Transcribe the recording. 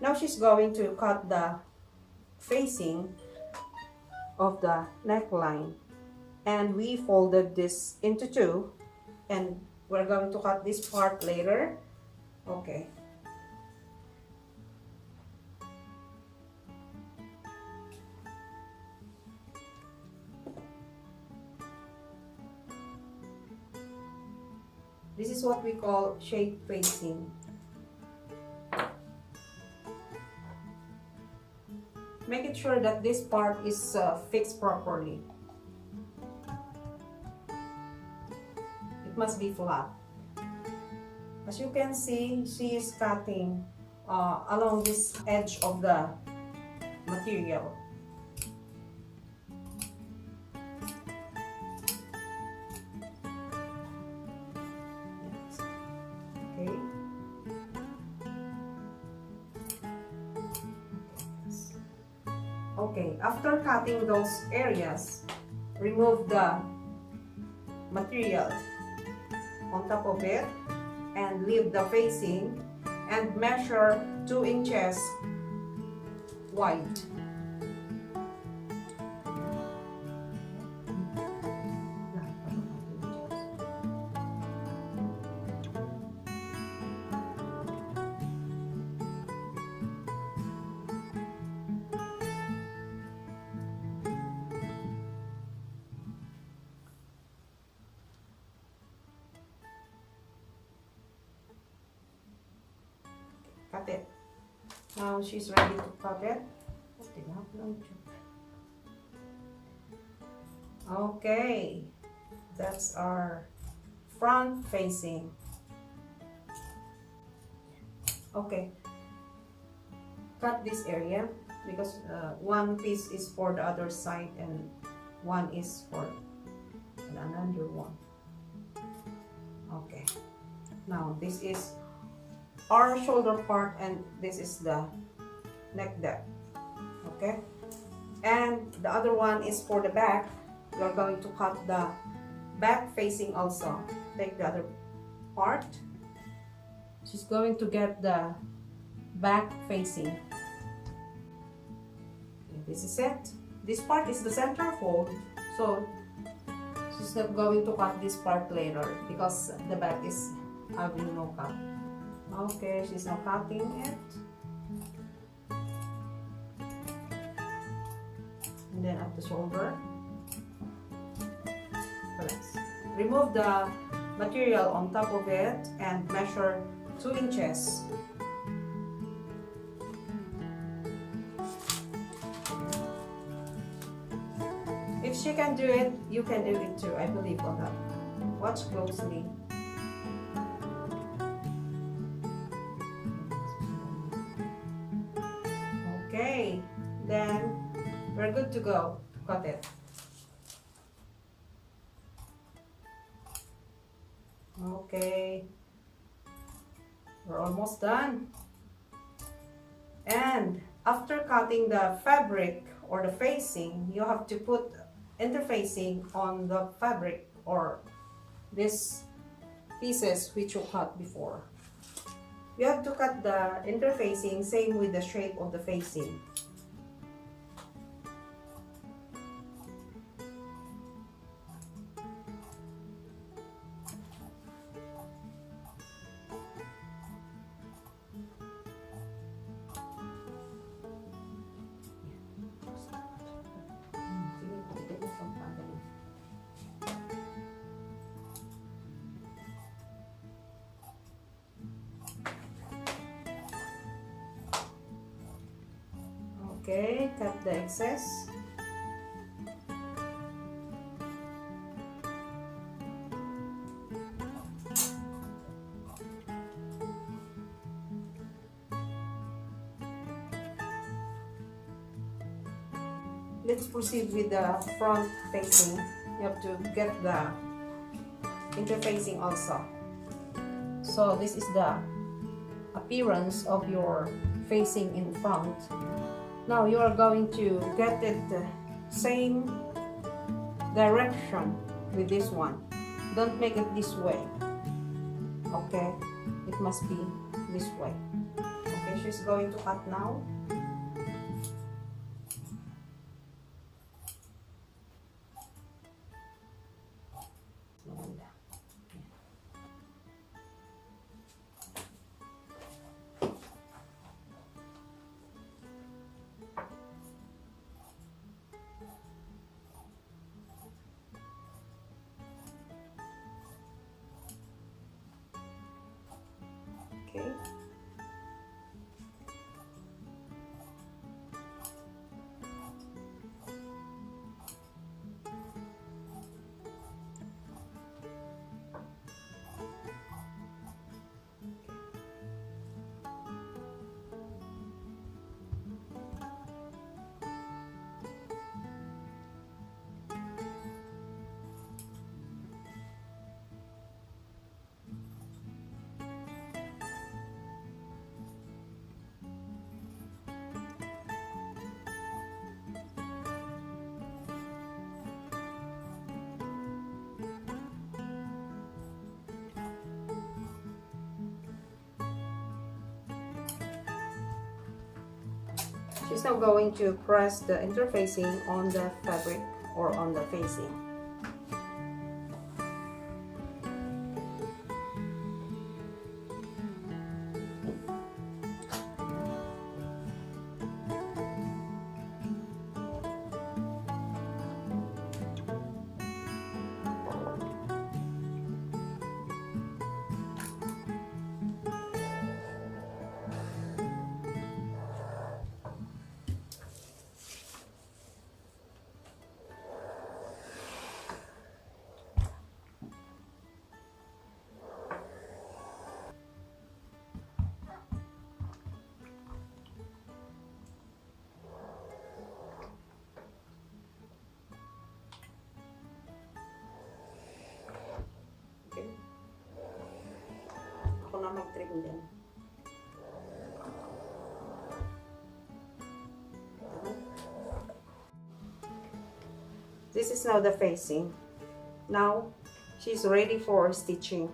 Now she's going to cut the facing of the neckline, and we folded this into two, and we're going to cut this part later. Okay. This is what we call shape facing. Make it sure that this part is fixed properly. It must be flat. As you can see, she is cutting along this edge of the material. Okay. Okay, after cutting those areas, remove the material on top of it and leave the facing and measure 2 inches wide. Cut it. Now she's ready to cut it. Okay, that's our front facing. Okay, cut this area because one piece is for the other side and one is for another one. Okay, now this is our shoulder part and this is the neck depth. Okay, and the other one is for the back. We are going to cut the back facing also. Take the other part. She's going to get the back facing. Okay, this is it. This part is the center fold, so she's not going to cut this part later because the back is having no cut. Okay, she's now cutting it. And then at the shoulder. Remove the material on top of it and measure 2 inches. If she can do it, you can do it too. I believe on that. Watch closely. Okay, then we're good to go to cut it. Okay, we're almost done. And after cutting the fabric or the facing, you have to put interfacing on the fabric or these pieces which you cut before. You have to cut the interfacing same with the shape of the facing. Okay, cut the excess. Let's proceed with the front facing. You have to get the interfacing also. So this is the appearance of your facing in front. Now you are going to get it the same direction with this one. Don't make it this way. Okay, it must be this way. Okay, she's going to cut now. Okay. She's now going to press the interfacing on the fabric or on the facing. Ako na mag-trim din. This is now the facing. Now, she's ready for stitching.